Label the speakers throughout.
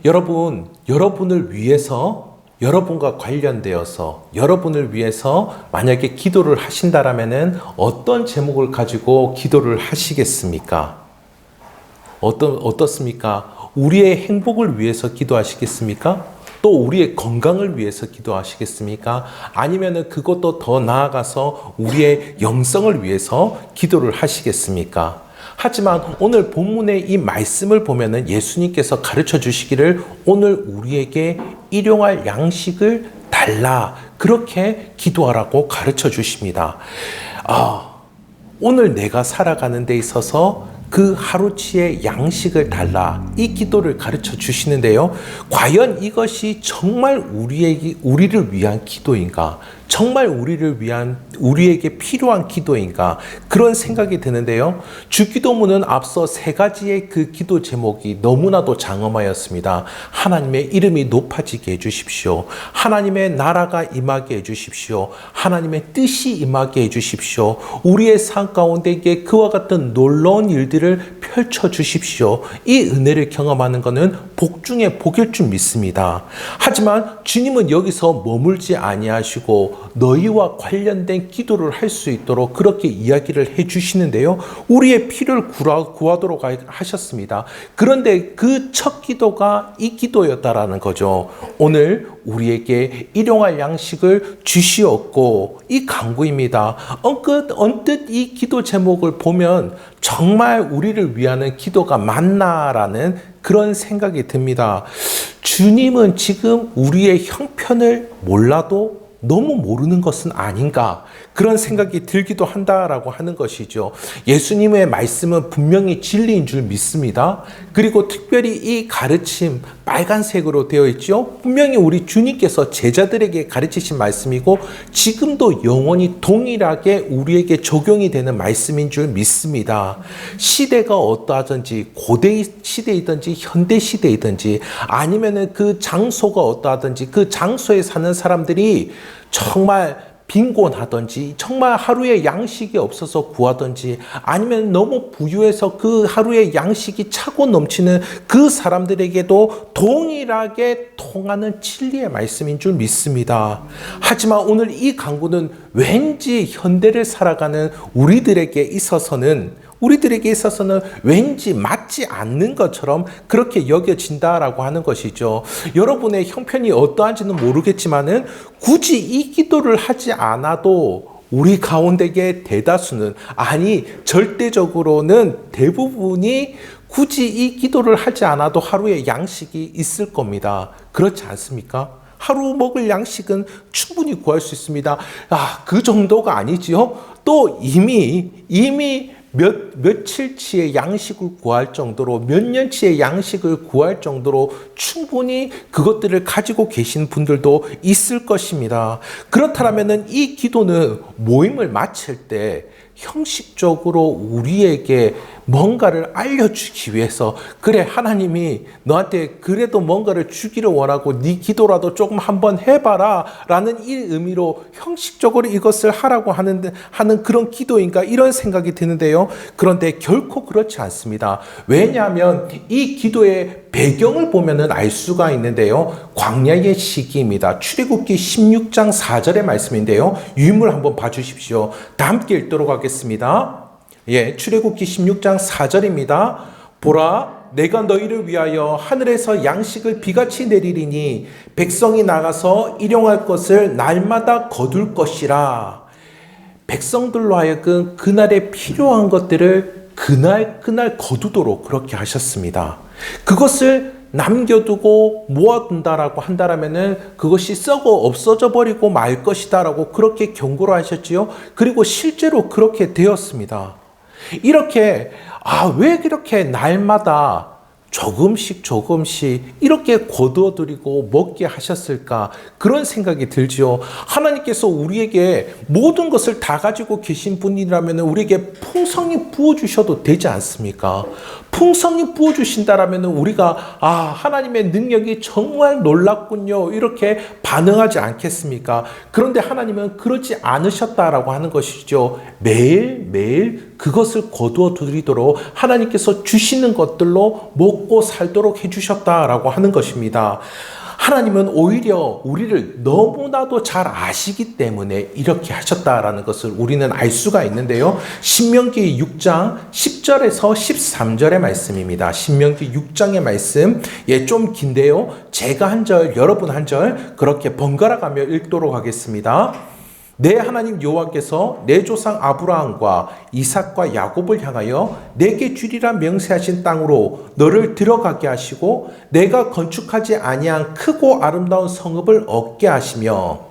Speaker 1: 여러분을 위해서, 여러분과 관련되어서 여러분을 위해서 만약에 기도를 하신다라면은 어떤 제목을 가지고 기도를 하시겠습니까? 어떻습니까? 우리의 행복을 위해서 기도하시겠습니까? 또 우리의 건강을 위해서 기도하시겠습니까? 아니면은 그것도 더 나아가서 우리의 영성을 위해서 기도를 하시겠습니까? 하지만 오늘 본문의 이 말씀을 보면은 예수님께서 가르쳐 주시기를 오늘 우리에게 일용할 양식을 달라, 그렇게 기도하라고 가르쳐 주십니다. 오늘 내가 살아가는 데 있어서 그 하루치의 양식을 달라, 이 기도를 가르쳐 주시는데요. 과연 이것이 정말 우리를 위한 기도인가? 정말 우리에게 필요한 기도인가? 그런 생각이 드는데요. 주기도문은 앞서 세 가지의 그 기도 제목이 너무나도 장엄하였습니다. 하나님의 이름이 높아지게 해주십시오. 하나님의 나라가 임하게 해주십시오. 하나님의 뜻이 임하게 해주십시오. 우리의 삶 가운데 그와 같은 놀라운 일들을 펼쳐주십시오. 이 은혜를 경험하는 것은 복 중에 복일 줄 믿습니다. 하지만 주님은 여기서 머물지 아니하시고 너희와 관련된 기도를 할 수 있도록 그렇게 이야기를 해주시는데요. 우리의 필요를 구하도록 하셨습니다. 그런데 그 첫 기도가 이 기도였다라는 거죠. 오늘 우리에게 일용할 양식을 주시옵고, 이 간구입니다. 언뜻 이 기도 제목을 보면 정말 우리를 위하는 기도가 맞나라는 그런 생각이 듭니다. 주님은 지금 우리의 형편을 몰라도 너무 모르는 것은 아닌가, 그런 생각이 들기도 한다라고 하는 것이죠. 예수님의 말씀은 분명히 진리인 줄 믿습니다. 그리고 특별히 이 가르침 빨간색으로 되어 있죠. 분명히 우리 주님께서 제자들에게 가르치신 말씀이고 지금도 영원히 동일하게 우리에게 적용이 되는 말씀인 줄 믿습니다. 시대가 어떠하든지, 고대 시대이든지 현대 시대이든지, 아니면은 그 장소가 어떠하든지 그 장소에 사는 사람들이 정말 빈곤하든지, 정말 하루에 양식이 없어서 구하든지, 아니면 너무 부유해서 그 하루에 양식이 차고 넘치는 그 사람들에게도 동일하게 통하는 진리의 말씀인 줄 믿습니다. 하지만 오늘 이 강구는 왠지 현대를 살아가는 우리들에게 있어서는 왠지 맞지 않는 것처럼 그렇게 여겨진다라고 하는 것이죠. 여러분의 형편이 어떠한지는 모르겠지만은 굳이 이 기도를 하지 않아도 우리 가운데의 대다수는, 아니 절대적으로는 대부분이 굳이 이 기도를 하지 않아도 하루에 양식이 있을 겁니다. 그렇지 않습니까? 하루 먹을 양식은 충분히 구할 수 있습니다. 그 정도가 아니지요. 또 이미 며칠치의 양식을 구할 정도로, 몇 년치의 양식을 구할 정도로 충분히 그것들을 가지고 계신 분들도 있을 것입니다. 그렇다면 이 기도는 모임을 마칠 때 형식적으로 우리에게 뭔가를 알려주기 위해서, 그래 하나님이 너한테 그래도 뭔가를 주기를 원하고 네 기도라도 조금 한번 해봐라 라는 이 의미로 형식적으로 이것을 하라고 하는 그런 기도인가, 이런 생각이 드는데요. 그런데 결코 그렇지 않습니다. 왜냐하면 이 기도의 배경을 보면은 알 수가 있는데요. 광야의 시기입니다. 출애굽기 16장 4절의 말씀인데요. 유인물 한번 봐주십시오. 다 함께 읽도록 하겠습니다. 출애굽기 16장 4절입니다. 보라, 내가 너희를 위하여 하늘에서 양식을 비같이 내리리니 백성이 나가서 일용할 것을 날마다 거둘 것이라. 백성들로 하여금 그날에 필요한 것들을 그날 거두도록 그렇게 하셨습니다. 그것을 남겨두고 모아둔다라고 한다라면은 그것이 썩어 없어져 버리고 말 것이다라고 그렇게 경고를 하셨지요. 그리고 실제로 그렇게 되었습니다. 이렇게 왜 그렇게 날마다 조금씩 이렇게 거두어드리고 먹게 하셨을까, 그런 생각이 들지요. 하나님께서 우리에게 모든 것을 다 가지고 계신 분이라면 우리에게 풍성히 부어주셔도 되지 않습니까? 풍성히 부어주신다라면 우리가 하나님의 능력이 정말 놀랍군요, 이렇게 반응하지 않겠습니까? 그런데 하나님은 그러지 않으셨다라고 하는 것이죠. 매일 그것을 거두어 드리도록 하나님께서 주시는 것들로 먹고 살도록 해주셨다라고 하는 것입니다. 하나님은 오히려 우리를 너무나도 잘 아시기 때문에 이렇게 하셨다라는 것을 우리는 알 수가 있는데요. 신명기 6장 10절에서 13절의 말씀입니다. 신명기 6장의 말씀, 좀 긴데요. 제가 한 절, 여러분 한 절 그렇게 번갈아 가며 읽도록 하겠습니다. 내 하나님 여호와께서 내 조상 아브라함과 이삭과 야곱을 향하여 내게 주리라 명세하신 땅으로 너를 들어가게 하시고 내가 건축하지 아니한 크고 아름다운 성읍을 얻게 하시며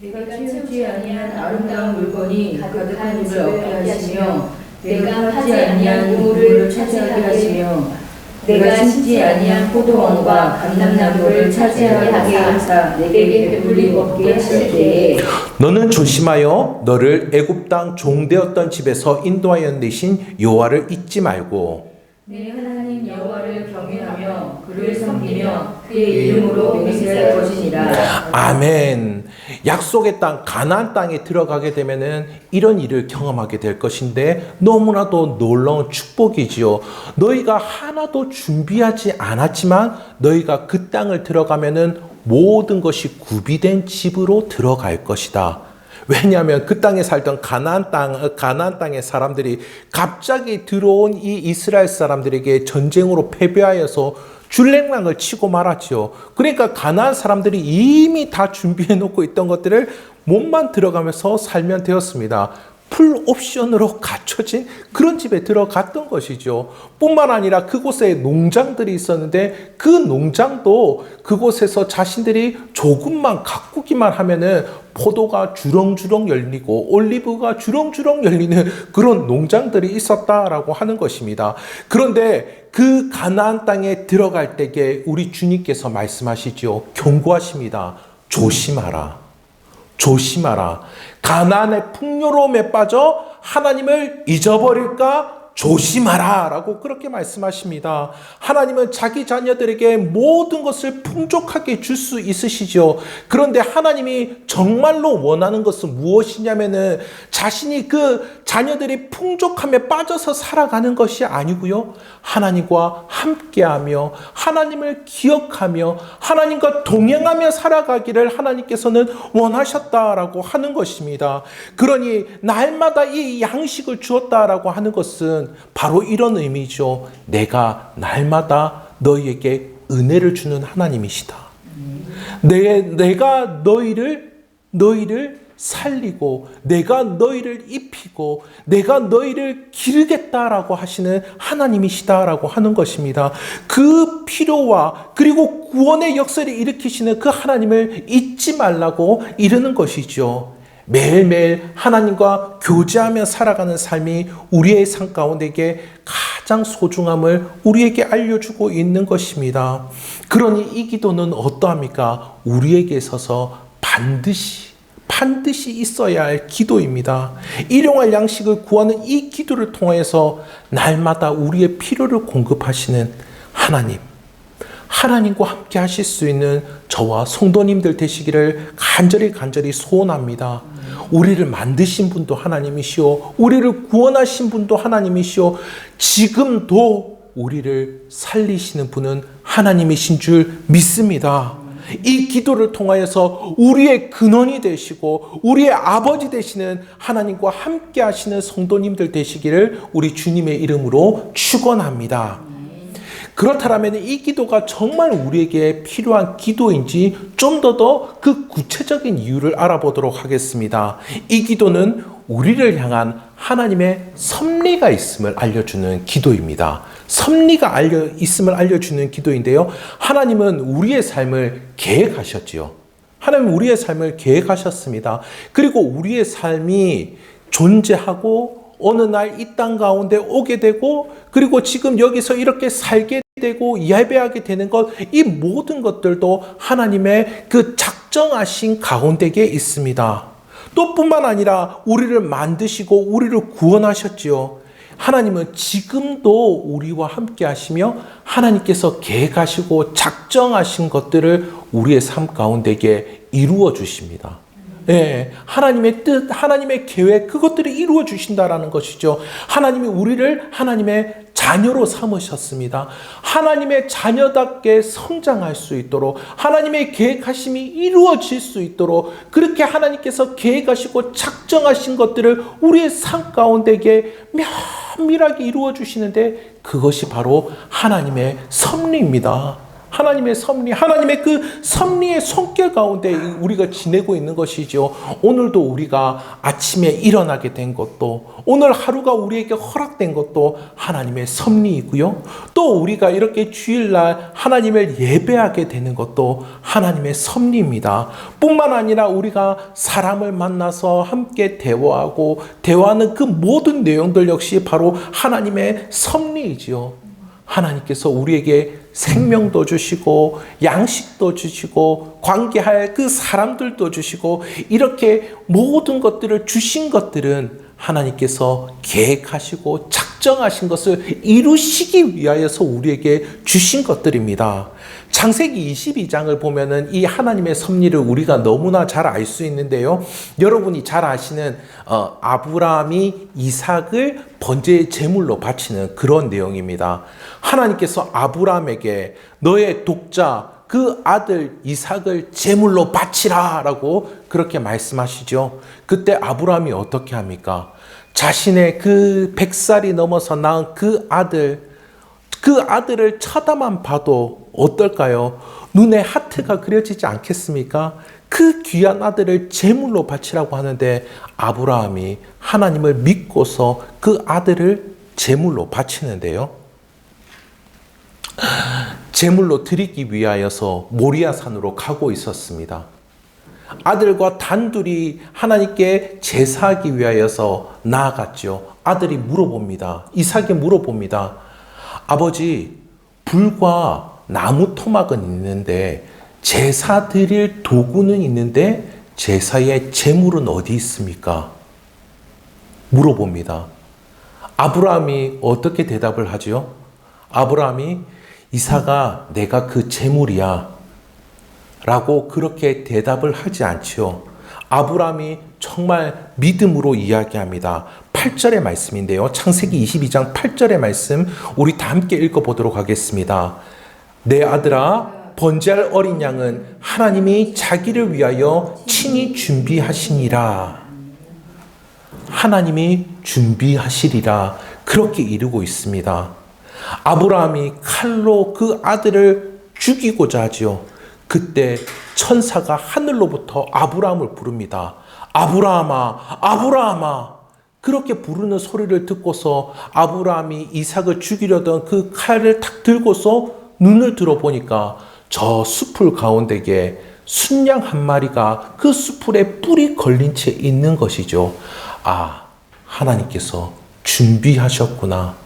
Speaker 2: 내가 키우지 아니한 아름다운 물건이 가득한 집을 얻게 하시며 내가 파지 아니한 우물을 차지하게 하시며 내가 심지 아니한 포도원과 감람나무를 차지하게 하사 내게 배불리 먹게 하실 때에
Speaker 1: 너는 조심하여 너를 애굽 땅 종되었던 집에서 인도하여 내신 여호와를 잊지 말고
Speaker 2: 내 하나님 여호와를 경외하며 그를 섬기며 그의 이름으로 맹세할 것이니라.
Speaker 1: 아멘. 약속의 땅 가나안 땅에 들어가게 되면은 이런 일을 경험하게 될 것인데 너무나도 놀라운 축복이지요. 너희가 하나도 준비하지 않았지만 너희가 그 땅을 들어가면은 모든 것이 구비된 집으로 들어갈 것이다. 왜냐하면 그 땅에 살던 가나안 땅의 사람들이 갑자기 들어온 이 이스라엘 사람들에게 전쟁으로 패배하여서 줄랭랑을 치고 말았죠. 그러니까 가나안 사람들이 이미 다 준비해 놓고 있던 것들을 몸만 들어가면서 살면 되었습니다. 풀 옵션으로 갖춰진 그런 집에 들어갔던 것이죠. 뿐만 아니라 그곳에 농장들이 있었는데 그 농장도 그곳에서 자신들이 조금만 가꾸기만 하면은 포도가 주렁주렁 열리고 올리브가 주렁주렁 열리는 그런 농장들이 있었다라고 하는 것입니다. 그런데 그 가나안 땅에 들어갈 때에 우리 주님께서 말씀하시죠. 경고하십니다. 조심하라. 조심하라. 가나안의 풍요로움에 빠져 하나님을 잊어버릴까? 조심하라 라고 그렇게 말씀하십니다. 하나님은 자기 자녀들에게 모든 것을 풍족하게 줄 수 있으시죠. 그런데 하나님이 정말로 원하는 것은 무엇이냐면은 자신이 그 자녀들이 풍족함에 빠져서 살아가는 것이 아니고요. 하나님과 함께하며 하나님을 기억하며 하나님과 동행하며 살아가기를 하나님께서는 원하셨다라고 하는 것입니다. 그러니 날마다 이 양식을 주었다라고 하는 것은 바로 이런 의미죠. 내가 날마다 너희에게 은혜를 주는 하나님이시다. 내가 너희를 살리고 내가 너희를 입히고 내가 너희를 기르겠다라고 하시는 하나님이시다라고 하는 것입니다. 그 필요와 그리고 구원의 역사를 일으키시는 그 하나님을 잊지 말라고 이르는 것이죠. 매일매일 하나님과 교제하며 살아가는 삶이 우리의 삶 가운데에 가장 소중함을 우리에게 알려주고 있는 것입니다. 그러니 이 기도는 어떠합니까? 우리에게 있어서 반드시 있어야 할 기도입니다. 일용할 양식을 구하는 이 기도를 통해서 날마다 우리의 필요를 공급하시는 하나님과 함께 하실 수 있는 저와 성도님들 되시기를 간절히 소원합니다. 우리를 만드신 분도 하나님이시오. 우리를 구원하신 분도 하나님이시오. 지금도 우리를 살리시는 분은 하나님이신 줄 믿습니다. 이 기도를 통하여서 우리의 근원이 되시고 우리의 아버지 되시는 하나님과 함께 하시는 성도님들 되시기를 우리 주님의 이름으로 축원합니다. 그렇다면 이 기도가 정말 우리에게 필요한 기도인지 좀 더 그 구체적인 이유를 알아보도록 하겠습니다. 이 기도는 우리를 향한 하나님의 섭리가 있음을 알려주는 기도입니다. 섭리가 있음을 알려주는 기도인데요. 하나님은 우리의 삶을 계획하셨지요. 하나님은 우리의 삶을 계획하셨습니다. 그리고 우리의 삶이 존재하고 어느 날 이 땅 가운데 오게 되고 그리고 지금 여기서 이렇게 살게 되고 예배하게 되는 것, 이 모든 것들도 하나님의 그 작정하신 가운데에 있습니다. 또 뿐만 아니라 우리를 만드시고 우리를 구원하셨지요. 하나님은 지금도 우리와 함께 하시며 하나님께서 계획하시고 작정하신 것들을 우리의 삶 가운데에 이루어 주십니다. 예, 하나님의 뜻, 하나님의 계획, 그것들을 이루어 주신다라는 것이죠. 하나님이 우리를 하나님의 자녀로 삼으셨습니다. 하나님의 자녀답게 성장할 수 있도록, 하나님의 계획하심이 이루어질 수 있도록, 그렇게 하나님께서 계획하시고 작정하신 것들을 우리의 삶 가운데에 면밀하게 이루어 주시는데, 그것이 바로 하나님의 섭리입니다. 하나님의 섭리, 하나님의 그 섭리의 손길 가운데 우리가 지내고 있는 것이죠. 오늘도 우리가 아침에 일어나게 된 것도, 오늘 하루가 우리에게 허락된 것도 하나님의 섭리이고요. 또 우리가 이렇게 주일날 하나님을 예배하게 되는 것도 하나님의 섭리입니다. 뿐만 아니라 우리가 사람을 만나서 함께 대화하고 대화하는 그 모든 내용들 역시 바로 하나님의 섭리이지요. 하나님께서 우리에게 생명도 주시고 양식도 주시고 관계할 그 사람들도 주시고, 이렇게 모든 것들을 주신 것들은 하나님께서 계획하시고 작정하신 것을 이루시기 위하여서 우리에게 주신 것들입니다. 창세기 22장을 보면은 이 하나님의 섭리를 우리가 너무나 잘 알 수 있는데요. 여러분이 잘 아시는 아브라함이 이삭을 번제의 제물로 바치는 그런 내용입니다. 하나님께서 아브라함에게 너의 독자 그 아들 이삭을 제물로 바치라 라고 그렇게 말씀하시죠. 그때 아브라함이 어떻게 합니까? 자신의 그 100살이 넘어서 낳은 그 아들을 쳐다만 봐도 어떨까요? 눈에 하트가 그려지지 않겠습니까? 그 귀한 아들을 제물로 바치라고 하는데, 아브라함이 하나님을 믿고서 그 아들을 제물로 바치는데요. 제물로 드리기 위하여서 모리아산으로 가고 있었습니다. 아들과 단둘이 하나님께 제사하기 위하여서 나아갔죠. 아들이 물어봅니다. 이삭이 물어봅니다. 아버지, 불과 나무 토막은 있는데 제사 드릴 도구는 있는데 제사의 제물은 어디 있습니까? 물어봅니다. 아브라함이 어떻게 대답을 하죠? 아브라함이 이삭아, 내가 그 제물이야 라고 그렇게 대답을 하지 않지요. 아브라함이 정말 믿음으로 이야기합니다. 8절의 말씀인데요. 창세기 22장 8절의 말씀 우리 다 함께 읽어보도록 하겠습니다. 내 아들아, 번제할 어린 양은 하나님이 자기를 위하여 친히 준비하시니라. 하나님이 준비하시리라, 그렇게 이루고 있습니다. 아브라함이 칼로 그 아들을 죽이고자 하지요. 그때 천사가 하늘로부터 아브라함을 부릅니다. 아브라함아, 아브라함아. 그렇게 부르는 소리를 듣고서 아브라함이 이삭을 죽이려던 그 칼을 탁 들고서 눈을 들어보니까 저 숲을 가운데에 순양 한 마리가 그 숲풀에 뿔이 걸린 채 있는 것이죠. 아, 하나님께서 준비하셨구나.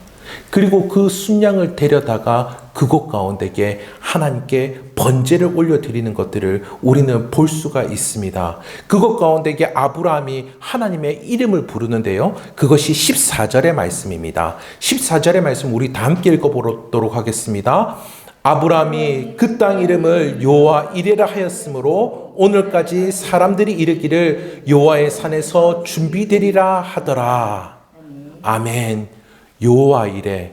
Speaker 1: 그리고 그 순양을 데려다가 그곳 가운데에 하나님께 번제를 올려드리는 것들을 우리는 볼 수가 있습니다. 그곳 가운데에 아브라함이 하나님의 이름을 부르는데요. 그것이 14절의 말씀입니다. 14절의 말씀 우리 다 함께 읽어보도록 하겠습니다. 아브라함이 그 땅 이름을 여호와 이레라 하였으므로 오늘까지 사람들이 이르기를 여호와의 산에서 준비되리라 하더라. 아멘. 여호와 이레,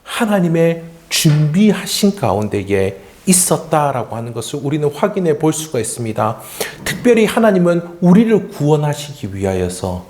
Speaker 1: 하나님의 준비하신 가운데에 있었다라고 하는 것을 우리는 확인해 볼 수가 있습니다. 특별히 하나님은 우리를 구원하시기 위하여서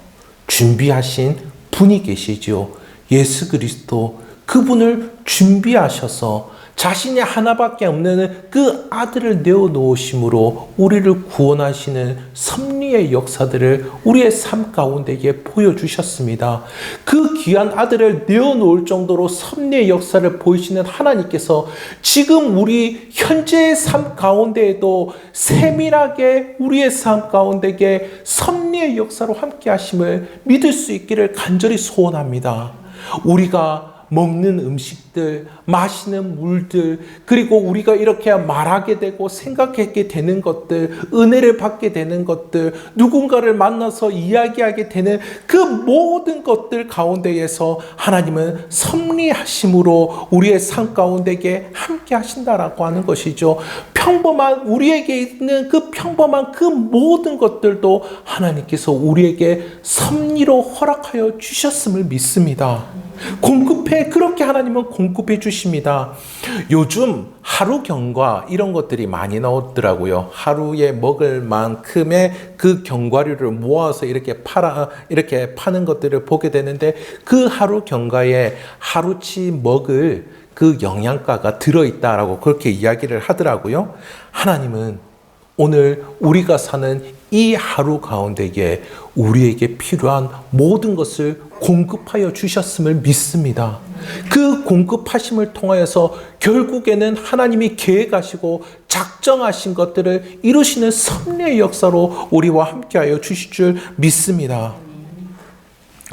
Speaker 1: 준비하신 분이 계시죠. 예수 그리스도, 그분을 준비하셔서 자신이 하나밖에 없는 그 아들을 내어놓으심으로 우리를 구원하시는 섭리의 역사들을 우리의 삶 가운데에 보여주셨습니다. 그 귀한 아들을 내어놓을 정도로 섭리의 역사를 보이시는 하나님께서 지금 우리 현재의 삶 가운데에도 세밀하게 우리의 삶 가운데에 섭리의 역사로 함께 하심을 믿을 수 있기를 간절히 소원합니다. 우리가 먹는 음식들, 마시는 물들, 그리고 우리가 이렇게 말하게 되고 생각하게 되는 것들, 은혜를 받게 되는 것들, 누군가를 만나서 이야기하게 되는 그 모든 것들 가운데에서 하나님은 섭리하심으로 우리의 삶 가운데에 함께 하신다라고 하는 것이죠. 평범한 우리에게 있는 그 평범한 그 모든 것들도 하나님께서 우리에게 섭리로 허락하여 주셨음을 믿습니다. 그렇게 하나님은 공급해 주십니다. 요즘 하루 경과 이런 것들이 많이 나오더라고요. 하루에 먹을 만큼의 그 견과류를 모아서 이렇게 파는 것들을 보게 되는데, 그 하루 경과에 하루치 먹을 그 영양가가 들어있다라고 그렇게 이야기를 하더라고요. 하나님은 오늘 우리가 사는 이 하루 가운데에 우리에게 필요한 모든 것을 공급하여 주셨음을 믿습니다. 그 공급하심을 통하여서 결국에는 하나님이 계획하시고 작정하신 것들을 이루시는 섭리의 역사로 우리와 함께하여 주실 줄 믿습니다.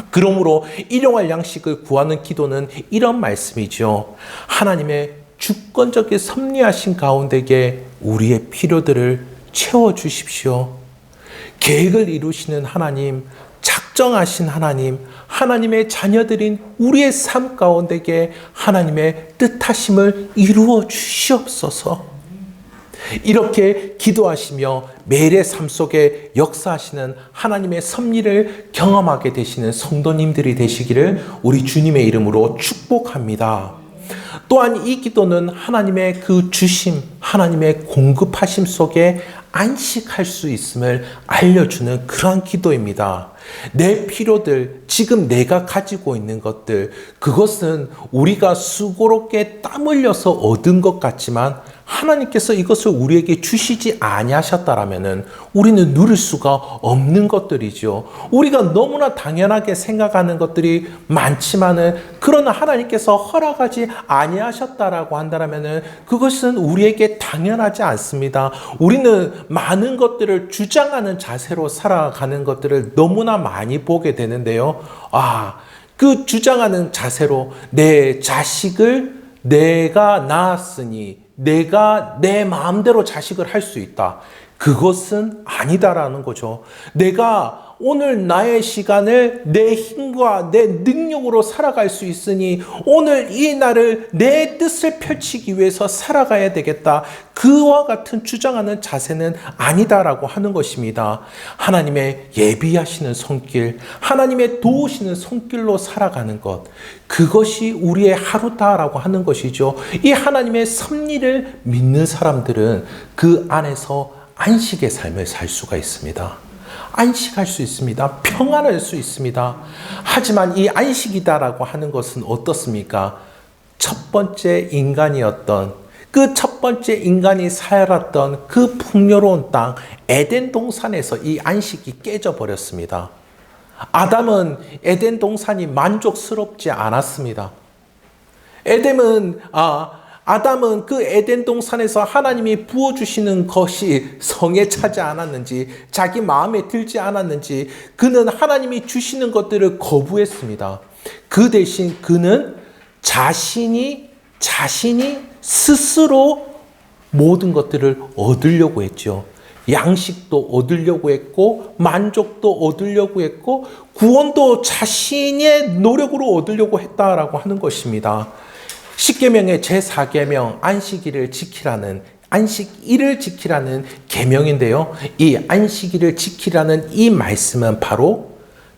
Speaker 1: 그러므로 일용할 양식을 구하는 기도는 이런 말씀이죠. 하나님의 주권적인 섭리하신 가운데에 우리의 필요들을 채워주십시오. 계획을 이루시는 하나님, 작정하신 하나님, 하나님의 자녀들인 우리의 삶 가운데에 하나님의 뜻하심을 이루어 주시옵소서. 이렇게 기도하시며 매일의 삶 속에 역사하시는 하나님의 섭리를 경험하게 되시는 성도님들이 되시기를 우리 주님의 이름으로 축복합니다. 또한 이 기도는 하나님의 그 주심, 하나님의 공급하심 속에 안식할 수 있음을 알려주는 그러한 기도입니다. 내 필요들, 지금 내가 가지고 있는 것들, 그것은 우리가 수고롭게 땀 흘려서 얻은 것 같지만 하나님께서 이것을 우리에게 주시지 아니하셨다라면은 우리는 누릴 수가 없는 것들이죠. 우리가 너무나 당연하게 생각하는 것들이 많지만은, 그러나 하나님께서 허락하지 아니하셨다라고 한다라면은 그것은 우리에게 당연하지 않습니다. 우리는 많은 것들을 주장하는 자세로 살아가는 것들을 너무나 많이 보게 되는데요. 그 주장하는 자세로 내 자식을 내가 낳았으니 내가 내 마음대로 자식을 할 수 있다. 그것은 아니다라는 거죠. 내가 오늘 나의 시간을 내 힘과 내 능력으로 살아갈 수 있으니 오늘 이 날을 내 뜻을 펼치기 위해서 살아가야 되겠다. 그와 같은 주장하는 자세는 아니다라고 하는 것입니다. 하나님의 예비하시는 손길, 하나님의 도우시는 손길로 살아가는 것, 그것이 우리의 하루다라고 하는 것이죠. 이 하나님의 섭리를 믿는 사람들은 그 안에서 안식의 삶을 살 수가 있습니다. 안식할 수 있습니다. 평안할 수 있습니다. 하지만 이 안식이다라고 하는 것은 어떻습니까? 첫 번째 인간이었던, 그 첫 번째 인간이 살았던 그 풍요로운 땅 에덴 동산에서 이 안식이 깨져버렸습니다. 아담은 에덴 동산이 만족스럽지 않았습니다. 아담은 그 에덴 동산에서 하나님이 부어주시는 것이 성에 차지 않았는지, 자기 마음에 들지 않았는지, 그는 하나님이 주시는 것들을 거부했습니다. 그 대신 그는 자신이 스스로 모든 것들을 얻으려고 했죠. 양식도 얻으려고 했고, 만족도 얻으려고 했고, 구원도 자신의 노력으로 얻으려고 했다라고 하는 것입니다. 십계명의 제4계명 안식일을 지키라는, 안식일을 지키라는 계명인데요. 이 안식일을 지키라는 이 말씀은 바로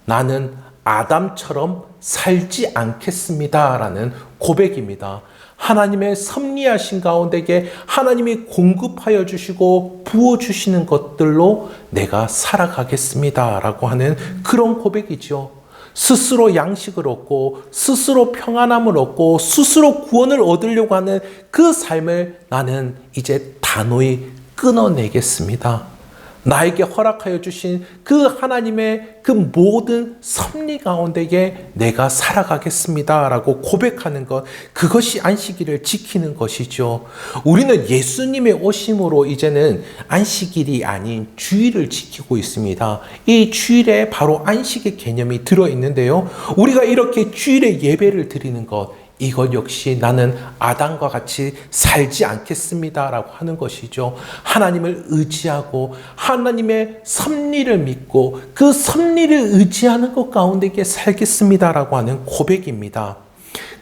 Speaker 1: 나는 아담처럼 살지 않겠습니다라는 고백입니다. 하나님의 섭리하신 가운데에 하나님이 공급하여 주시고 부어주시는 것들로 내가 살아가겠습니다라고 하는 그런 고백이죠. 스스로 양식을 얻고 스스로 평안함을 얻고 스스로 구원을 얻으려고 하는 그 삶을 나는 이제 단호히 끊어내겠습니다. 나에게 허락하여 주신 그 하나님의 그 모든 섭리 가운데에 내가 살아가겠습니다 라고 고백하는 것, 그것이 안식일을 지키는 것이죠. 우리는 예수님의 오심으로 이제는 안식일이 아닌 주일을 지키고 있습니다. 이 주일에 바로 안식의 개념이 들어있는데요. 우리가 이렇게 주일에 예배를 드리는 것, 이것 역시 나는 아담과 같이 살지 않겠습니다라고 하는 것이죠. 하나님을 의지하고 하나님의 섭리를 믿고 그 섭리를 의지하는 것 가운데 살겠습니다라고 하는 고백입니다.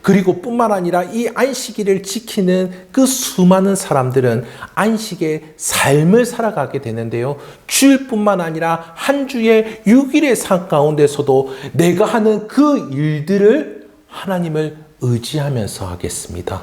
Speaker 1: 그리고 뿐만 아니라 이 안식일을 지키는 그 수많은 사람들은 안식의 삶을 살아가게 되는데요. 주일뿐만 아니라 한 주의 6일의 삶 가운데서도 내가 하는 그 일들을 하나님을 의지하면서 하겠습니다.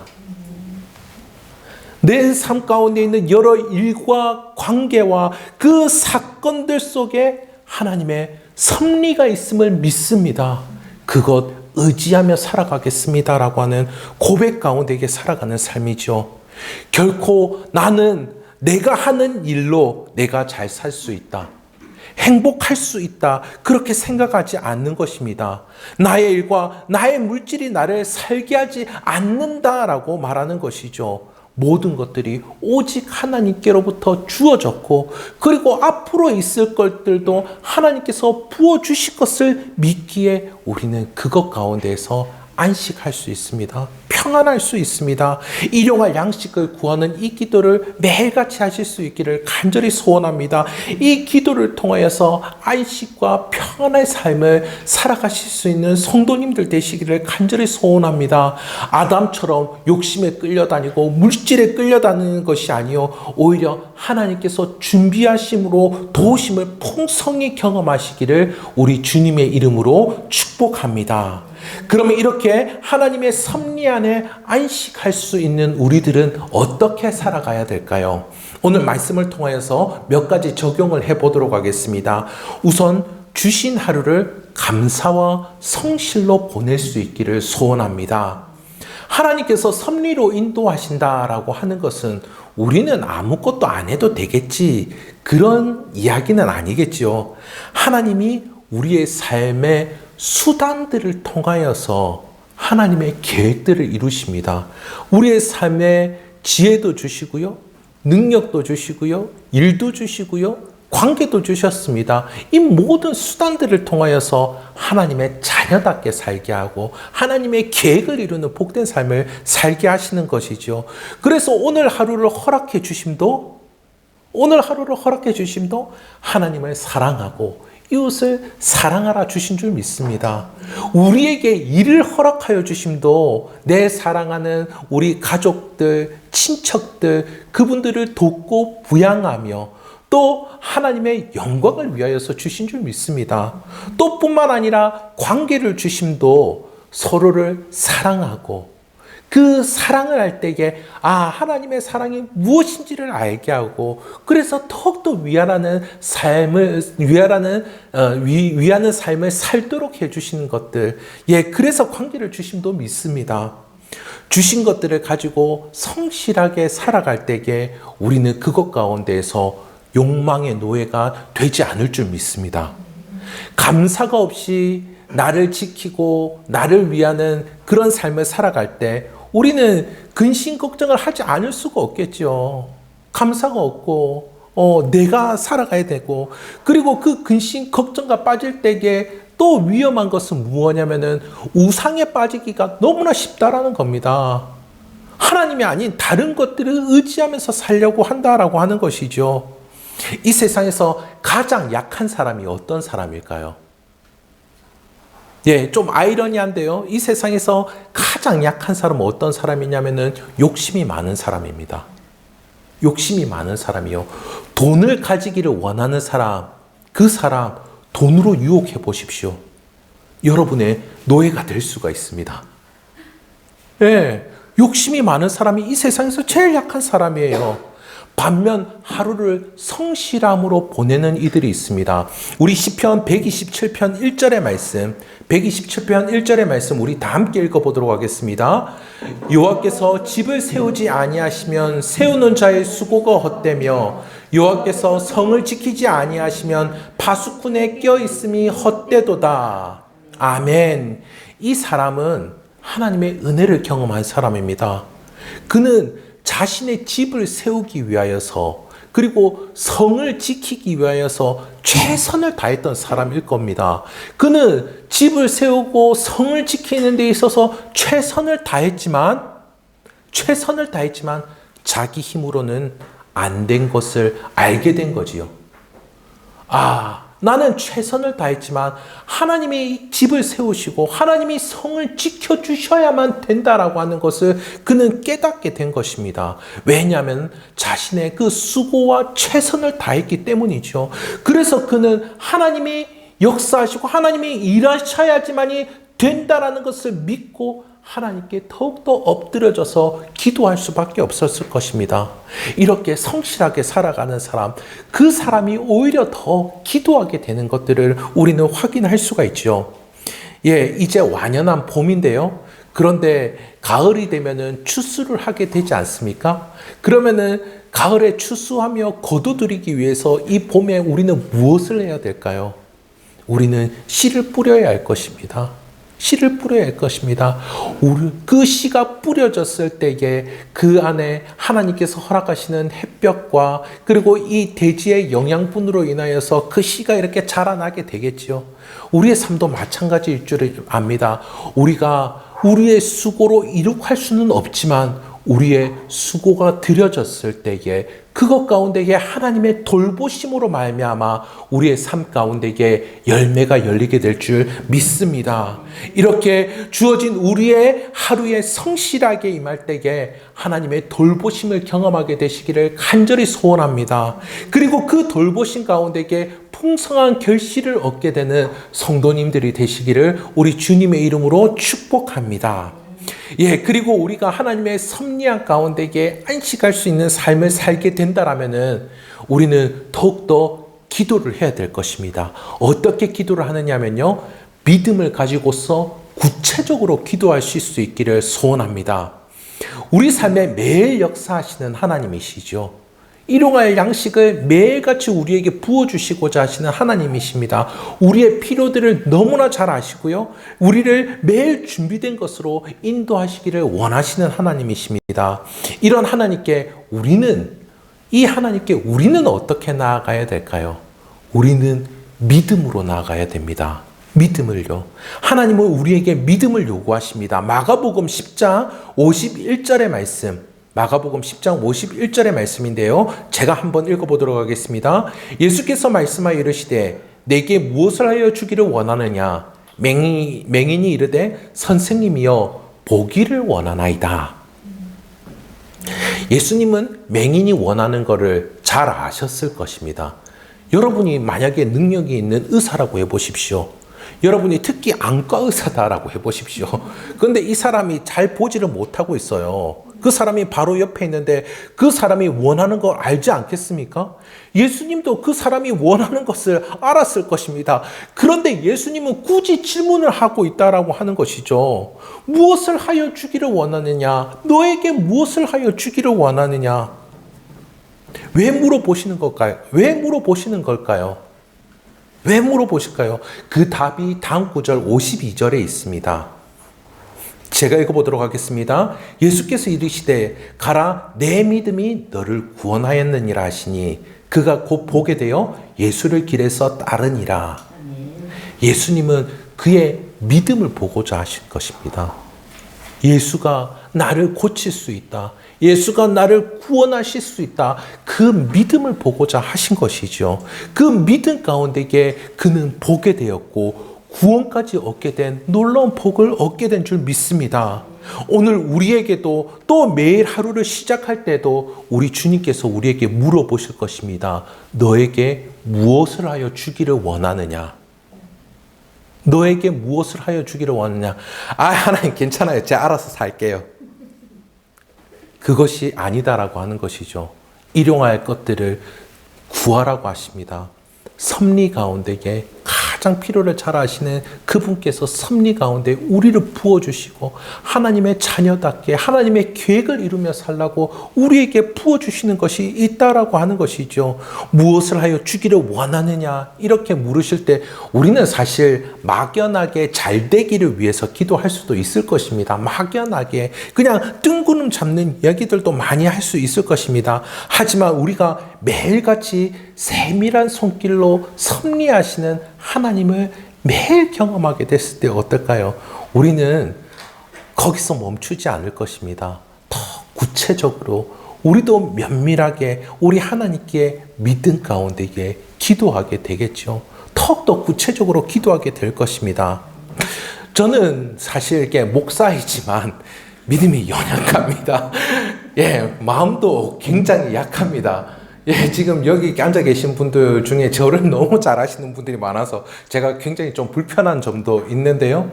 Speaker 1: 내 삶 가운데 있는 여러 일과 관계와 그 사건들 속에 하나님의 섭리가 있음을 믿습니다. 그것 의지하며 살아가겠습니다라고 하는 고백 가운데 살아가는 삶이죠. 결코 나는 내가 하는 일로 내가 잘 살 수 있다, 행복할 수 있다, 그렇게 생각하지 않는 것입니다. 나의 일과 나의 물질이 나를 살게 하지 않는다라고 말하는 것이죠. 모든 것들이 오직 하나님께로부터 주어졌고 그리고 앞으로 있을 것들도 하나님께서 부어주실 것을 믿기에 우리는 그것 가운데에서 안식할 수 있습니다. 평안할 수 있습니다. 일용할 양식을 구하는 이 기도를 매일같이 하실 수 있기를 간절히 소원합니다. 이 기도를 통하여서 안식과 평안의 삶을 살아가실 수 있는 성도님들 되시기를 간절히 소원합니다. 아담처럼 욕심에 끌려다니고 물질에 끌려다니는 것이 아니요 오히려 하나님께서 준비하심으로 도우심을 풍성히 경험하시기를 우리 주님의 이름으로 축복합니다. 그러면 이렇게 하나님의 섭리 안에 안식할 수 있는 우리들은 어떻게 살아가야 될까요? 오늘 말씀을 통하여서 몇 가지 적용을 해보도록 하겠습니다. 우선 주신 하루를 감사와 성실로 보낼 수 있기를 소원합니다. 하나님께서 섭리로 인도하신다라고 하는 것은 우리는 아무것도 안 해도 되겠지, 그런 이야기는 아니겠죠. 하나님이 우리의 삶의 수단들을 통하여서 하나님의 계획들을 이루십니다. 우리의 삶에 지혜도 주시고요, 능력도 주시고요, 일도 주시고요, 관계도 주셨습니다. 이 모든 수단들을 통하여서 하나님의 자녀답게 살게 하고 하나님의 계획을 이루는 복된 삶을 살게 하시는 것이죠. 그래서 오늘 하루를 허락해 주심도 하나님을 사랑하고 이웃을 사랑하라 주신 줄 믿습니다. 우리에게 일을 허락하여 주심도 내 사랑하는 우리 가족들, 친척들, 그분들을 돕고 부양하며 또 하나님의 영광을 위하여서 주신 줄 믿습니다. 또 뿐만 아니라 관계를 주심도 서로를 사랑하고 그 사랑을 할 때에 하나님의 사랑이 무엇인지를 알게 하고 그래서 더욱더 위하는 삶을 살도록 해주시는 것들, 그래서 관계를 주심도 믿습니다. 주신 것들을 가지고 성실하게 살아갈 때에 우리는 그것 가운데에서 욕망의 노예가 되지 않을 줄 믿습니다. 감사가 없이 나를 지키고 나를 위하는 그런 삶을 살아갈 때 우리는 근심 걱정을 하지 않을 수가 없겠죠. 감사가 없고 내가 살아가야 되고, 그리고 그 근심 걱정과 빠질 때에 또 위험한 것은 무엇이냐면은 우상에 빠지기가 너무나 쉽다라는 겁니다. 하나님이 아닌 다른 것들을 의지하면서 살려고 한다라고 하는 것이죠. 이 세상에서 가장 약한 사람이 어떤 사람일까요? 좀 아이러니한데요. 이 세상에서 가장 약한 사람은 어떤 사람이냐면은 욕심이 많은 사람입니다. 욕심이 많은 사람이요. 돈을 가지기를 원하는 사람, 그 사람 돈으로 유혹해 보십시오. 여러분의 노예가 될 수가 있습니다. 욕심이 많은 사람이 이 세상에서 제일 약한 사람이에요. 반면 하루를 성실함으로 보내는 이들이 있습니다. 우리 시편 127편 1절의 말씀, 127편 1절의 말씀 우리 다 함께 읽어보도록 하겠습니다. 여호와께서 집을 세우지 아니하시면 세우는 자의 수고가 헛되며 여호와께서 성을 지키지 아니하시면 파수꾼의 껴있음이 헛되도다. 아멘. 이 사람은 하나님의 은혜를 경험한 사람입니다. 그는 자신의 집을 세우기 위하여서 그리고 성을 지키기 위하여서 최선을 다했던 사람일 겁니다. 그는 집을 세우고 성을 지키는 데 있어서 최선을 다했지만 자기 힘으로는 안 된 것을 알게 된 거지요. 나는 최선을 다했지만 하나님이 집을 세우시고 하나님이 성을 지켜주셔야만 된다라고 하는 것을 그는 깨닫게 된 것입니다. 왜냐하면 자신의 그 수고와 최선을 다했기 때문이죠. 그래서 그는 하나님이 역사하시고 하나님이 일하셔야지만이 된다라는 것을 믿고 하나님께 더욱더 엎드려져서 기도할 수밖에 없었을 것입니다. 이렇게 성실하게 살아가는 사람, 그 사람이 오히려 더 기도하게 되는 것들을 우리는 확인할 수가 있죠. 이제 완연한 봄인데요. 그런데 가을이 되면은 추수를 하게 되지 않습니까? 그러면은 가을에 추수하며 거두드리기 위해서 이 봄에 우리는 무엇을 해야 될까요? 우리는 씨를 뿌려야 할 것입니다. 씨를 뿌려야 할 것입니다. 그 씨가 뿌려졌을 때에 그 안에 하나님께서 허락하시는 햇볕과 그리고 이 대지의 영양분으로 인하여서 그 씨가 이렇게 자라나게 되겠지요. 우리의 삶도 마찬가지일 줄 압니다. 우리가 우리의 수고로 이룩할 수는 없지만 우리의 수고가 들여졌을 때에 그것 가운데에 하나님의 돌보심으로 말미암아 우리의 삶 가운데에 열매가 열리게 될 줄 믿습니다. 이렇게 주어진 우리의 하루에 성실하게 임할 때에 하나님의 돌보심을 경험하게 되시기를 간절히 소원합니다. 그리고 그 돌보심 가운데에 풍성한 결실을 얻게 되는 성도님들이 되시기를 우리 주님의 이름으로 축복합니다. 그리고 우리가 하나님의 섭리한 가운데에 안식할 수 있는 삶을 살게 된다라면은 우리는 더욱더 기도를 해야 될 것입니다. 어떻게 기도를 하느냐면요. 믿음을 가지고서 구체적으로 기도하실 수 있기를 소원합니다. 우리 삶에 매일 역사하시는 하나님이시죠. 일용할 양식을 매일같이 우리에게 부어주시고자 하시는 하나님이십니다. 우리의 필요들을 너무나 잘 아시고요. 우리를 매일 준비된 것으로 인도하시기를 원하시는 하나님이십니다. 이런 하나님께 우리는 어떻게 나아가야 될까요? 우리는 믿음으로 나아가야 됩니다. 믿음을요. 하나님은 우리에게 믿음을 요구하십니다. 마가복음 10장 51절의 말씀. 마가복음 10장 51절의 말씀인데요. 제가 한번 읽어보도록 하겠습니다. 예수께서 말씀하여 이르시되 내게 무엇을 하여 주기를 원하느냐? 맹인이 이르되 선생님이여 보기를 원하나이다. 예수님은 맹인이 원하는 것을 잘 아셨을 것입니다. 여러분이 만약에 능력이 있는 의사라고 해보십시오. 여러분이 특히 안과 의사다라고 해보십시오. 그런데 이 사람이 잘 보지를 못하고 있어요. 그 사람이 바로 옆에 있는데 그 사람이 원하는 걸 알지 않겠습니까? 예수님도 그 사람이 원하는 것을 알았을 것입니다. 그런데 예수님은 굳이 질문을 하고 있다라고 하는 것이죠. 무엇을 하여 주기를 원하느냐? 너에게 무엇을 하여 주기를 원하느냐? 왜 물어보시는 걸까요? 왜 물어보시는 걸까요? 왜 물어보실까요? 그 답이 다음 구절 52절에 있습니다. 제가 읽어보도록 하겠습니다. 예수께서 이르시되 가라 내 믿음이 너를 구원하였느니라 하시니 그가 곧 보게 되어 예수를 길에서 따르니라. 예수님은 그의 믿음을 보고자 하실 것입니다. 예수가 나를 고칠 수 있다. 예수가 나를 구원하실 수 있다. 그 믿음을 보고자 하신 것이죠. 그 믿음 가운데에 그는 보게 되었고 구원까지 얻게 된 놀라운 복을 얻게 된 줄 믿습니다. 오늘 우리에게도 또 매일 하루를 시작할 때도 우리 주님께서 우리에게 물어보실 것입니다. 너에게 무엇을 하여 주기를 원하느냐? 너에게 무엇을 하여 주기를 원하느냐? 하나님 괜찮아요. 제가 알아서 살게요. 그것이 아니다라고 하는 것이죠. 일용할 것들을 구하라고 하십니다. 섭리 가운데에 가장 필요를 잘 아시는 그분께서 섭리 가운데 우리를 부어주시고 하나님의 자녀답게 하나님의 계획을 이루며 살라고 우리에게 부어주시는 것이 있다라고 하는 것이죠. 무엇을 하여 주기를 원하느냐 이렇게 물으실 때 우리는 사실 막연하게 잘 되기를 위해서 기도할 수도 있을 것입니다. 막연하게 그냥 뜬구름 잡는 이야기들도 많이 할 수 있을 것입니다. 하지만 우리가 매일같이 세밀한 손길로 섭리하시는 하나님을 매일 경험하게 됐을 때 어떨까요? 우리는 거기서 멈추지 않을 것입니다. 더 구체적으로 우리도 면밀하게 우리 하나님께 믿음 가운데 기도하게 되겠죠. 더욱더 구체적으로 기도하게 될 것입니다. 저는 사실 이게 목사이지만 믿음이 연약합니다. 예, 마음도 굉장히 약합니다. 예, 지금 여기 앉아 계신 분들 중에 저를 너무 잘 아시는 분들이 많아서 제가 굉장히 좀 불편한 점도 있는데요.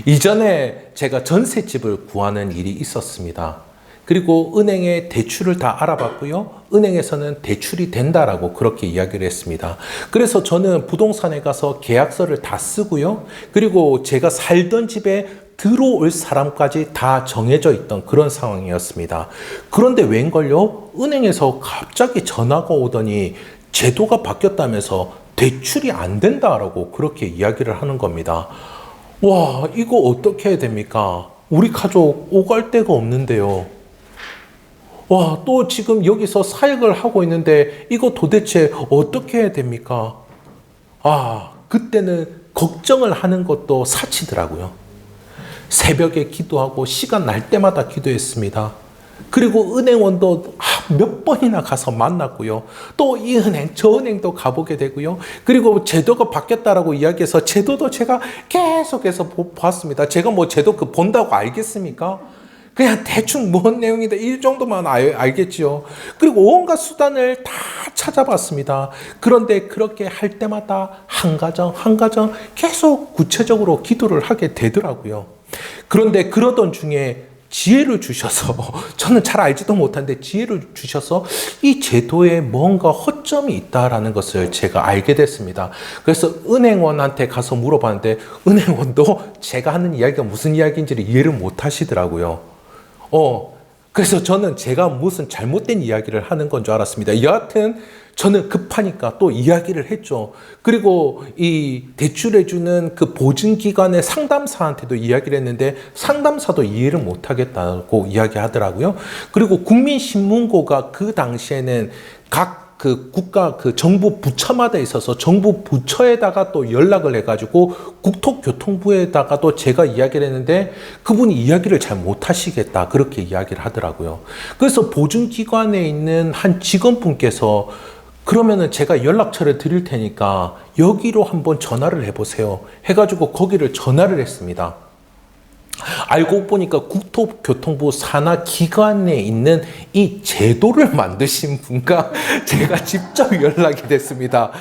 Speaker 1: 이전에 제가 전셋집을 구하는 일이 있었습니다. 그리고 은행에 대출을 다 알아봤고요. 은행에서는 대출이 된다라고 그렇게 이야기를 했습니다. 그래서 저는 부동산에 가서 계약서를 다 쓰고요. 그리고 제가 살던 집에 들어올 사람까지 다 정해져 있던 그런 상황이었습니다. 그런데 웬걸요? 은행에서 갑자기 전화가 오더니 제도가 바뀌었다면서 대출이 안 된다라고 그렇게 이야기를 하는 겁니다. 와, 이거 어떻게 해야 됩니까? 우리 가족 오갈 데가 없는데요. 와, 또 지금 여기서 사역을 하고 있는데 이거 도대체 어떻게 해야 됩니까? 아, 그때는 걱정을 하는 것도 사치더라고요. 새벽에 기도하고 시간 날 때마다 기도했습니다. 그리고 은행원도 몇 번이나 가서 만났고요. 또 이 은행 저 은행도 가보게 되고요. 그리고 제도가 바뀌었다라고 이야기해서 제도도 제가 계속해서 봤습니다. 제가 뭐 제도 그 본다고 알겠습니까? 그냥 대충 뭔 내용이다 이 정도만 알겠죠. 그리고 온갖 수단을 다 찾아봤습니다. 그런데 그렇게 할 때마다 한 가정 한 가정 계속 구체적으로 기도를 하게 되더라고요. 그런데 그러던 중에 지혜를 주셔서 저는 잘 알지도 못한데 지혜를 주셔서 이 제도에 뭔가 허점이 있다라는 것을 제가 알게 됐습니다. 그래서 은행원한테 가서 물어봤는데 은행원도 제가 하는 이야기가 무슨 이야기인지를 이해를 못 하시더라고요. 그래서 저는 제가 무슨 잘못된 이야기를 하는 건 줄 알았습니다. 여하튼 저는 급하니까 또 이야기를 했죠. 그리고 이 대출해주는 그 보증기관의 상담사한테도 이야기를 했는데 상담사도 이해를 못 하겠다고 이야기하더라고요. 그리고 국민신문고가 그 당시에는 각 그 국가 그 정부 부처마다 있어서 정부 부처에다가 또 연락을 해가지고 국토교통부에다가도 제가 이야기를 했는데 그분이 이야기를 잘 못하시겠다 그렇게 이야기를 하더라고요. 그래서 보증기관에 있는 한 직원분께서 그러면은 제가 연락처를 드릴 테니까 여기로 한번 전화를 해보세요 해가지고 거기를 전화를 했습니다. 알고 보니까 국토교통부 산하 기관에 있는 이 제도를 만드신 분과 제가 직접 연락이 됐습니다.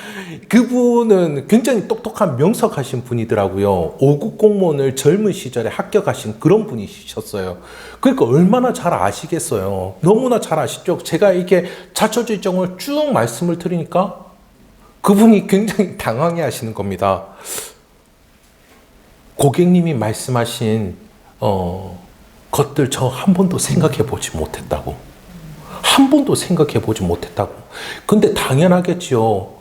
Speaker 1: 그분은 굉장히 똑똑한 명석하신 분이더라고요. 5급 공무원을 젊은 시절에 합격하신 그런 분이셨어요. 그러니까 얼마나 잘 아시겠어요. 너무나 잘 아시죠. 제가 이렇게 자초지종을 쭉 말씀을 드리니까 그분이 굉장히 당황해 하시는 겁니다. 고객님이 말씀하신 것들 저 한 번도 생각해 보지 못했다고. 한 번도 생각해 보지 못했다고. 근데 당연하겠죠.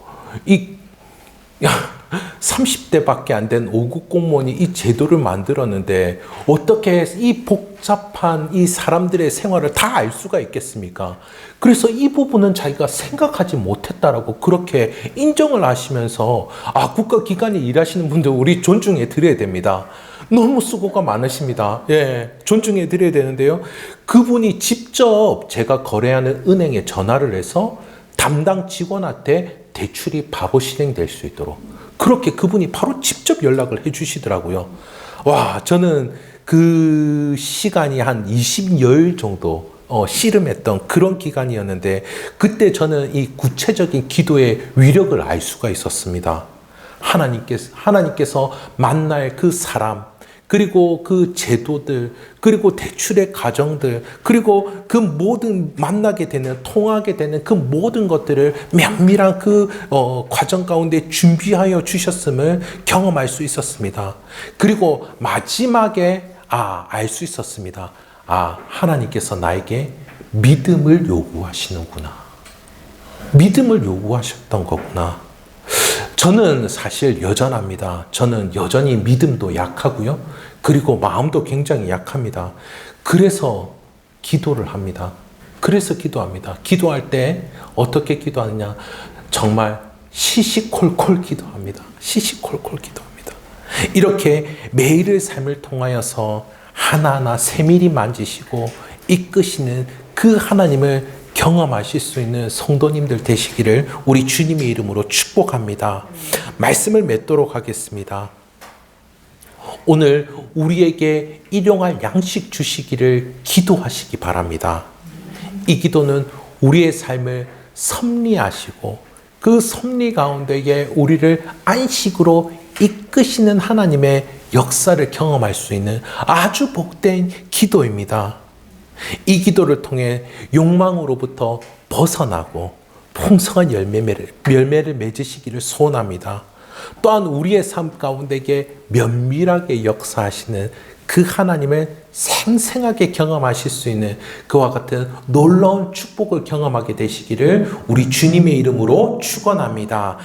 Speaker 1: 30대밖에 안 된 5급 공무원이 이 제도를 만들었는데 어떻게 이 복잡한 이 사람들의 생활을 다 알 수가 있겠습니까? 그래서 이 부분은 자기가 생각하지 못했다라고 그렇게 인정을 하시면서 국가기관에 일하시는 분들 우리 존중해 드려야 됩니다. 너무 수고가 많으십니다. 예, 존중해 드려야 되는데요. 그분이 직접 제가 거래하는 은행에 전화를 해서 담당 직원한테 대출이 바로 실행될 수 있도록 그렇게 그분이 바로 직접 연락을 해 주시더라고요. 와, 저는 그 시간이 한 20여일 정도 씨름했던 그런 기간이었는데 그때 저는 이 구체적인 기도의 위력을 알 수가 있었습니다. 하나님께서 만날 그 사람, 그리고 그 제도들, 그리고 대출의 과정들, 그리고 그 모든 만나게 되는, 통하게 되는 그 모든 것들을 면밀한 그 과정 가운데 준비하여 주셨음을 경험할 수 있었습니다. 그리고 마지막에 알 수 있었습니다. 하나님께서 나에게 믿음을 요구하시는구나. 믿음을 요구하셨던 거구나. 저는 사실 여전합니다. 저는 여전히 믿음도 약하고요. 그리고 마음도 굉장히 약합니다. 그래서 기도를 합니다. 그래서 기도합니다. 기도할 때 어떻게 기도하느냐? 정말 시시콜콜 기도합니다. 시시콜콜 기도합니다. 이렇게 매일의 삶을 통하여서 하나하나 세밀히 만지시고 이끄시는 그 하나님을 경험하실 수 있는 성도님들 되시기를 우리 주님의 이름으로 축복합니다. 말씀을 맺도록 하겠습니다. 오늘 우리에게 일용할 양식 주시기를 기도하시기 바랍니다. 이 기도는 우리의 삶을 섭리하시고 그 섭리 가운데에 우리를 안식으로 이끄시는 하나님의 역사를 경험할 수 있는 아주 복된 기도입니다. 이 기도를 통해 욕망으로부터 벗어나고 풍성한 열매를 맺으시기를 소원합니다. 또한 우리의 삶 가운데에 면밀하게 역사하시는 그 하나님을 생생하게 경험하실 수 있는 그와 같은 놀라운 축복을 경험하게 되시기를 우리 주님의 이름으로 축원합니다.